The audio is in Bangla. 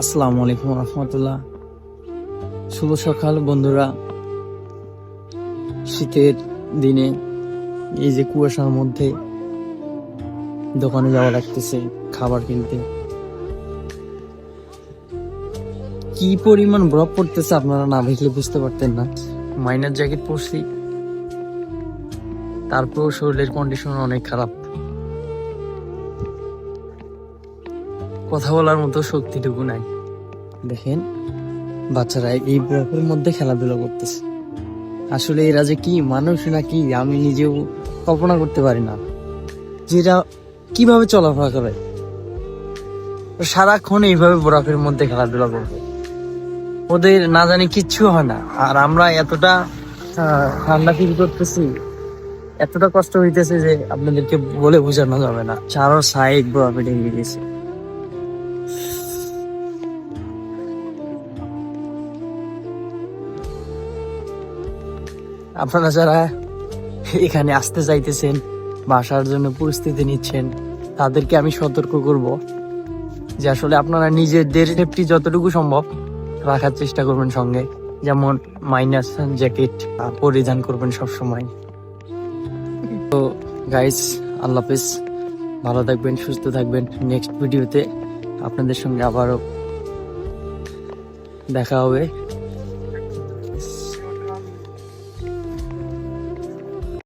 আসসালামু আলাইকুম রহমতুল্লাহ। শুভ সকাল বন্ধুরা। শীতের দিনে এই যে কুয়াশার মধ্যে দোকানে যাওয়া লাগতেছে খাবার কিনতে। কি পরিমাণ বরফ পড়তেছে আপনারা না দেখলে বুঝতে পারতেন না। মাইনার জ্যাকেট পরছি, তারপরেও শরীরের কন্ডিশন অনেক খারাপ। কথা বলার মতো শক্তিটুকু নাই। দেখেন বাচ্চারা এই বরফের মধ্যে খেলাধুলা করতেছে। আসলে এরা যে কি মানুষ নাকি আমি নিজেও কল্পনা করতে পারি না, যেটা কিভাবে চলাফেরা করে। সারাক্ষণ এইভাবে বরফের মধ্যে খেলাধুলা করবে, ওদের না জানি কিচ্ছু হয় না। আর আমরা এতটা ঠান্ডা ফিল করতেছি, এতটা কষ্ট হইতেছে যে আপনাদেরকে বলে বোঝানো যাবে না। চারো সাইড বরফে ঢেকে গেছে। আপনারা যারা এখানে আসতে চাইতেছেন বা আসার জন্য প্রস্তুতি নিচ্ছেন, তাদেরকে আমি সতর্ক করব যে আসলে আপনারা নিজেদের সেফটি যতটুকু সম্ভব রাখার চেষ্টা করবেন সঙ্গে। যেমন মাইনাস জ্যাকেট পরিধান করবেন সব সময়। তো গাইস, আল্লাহ হাফেজ, ভালো থাকবেন, সুস্থ থাকবেন। নেক্সট ভিডিওতে আপনাদের সঙ্গে আবারও দেখা হবে।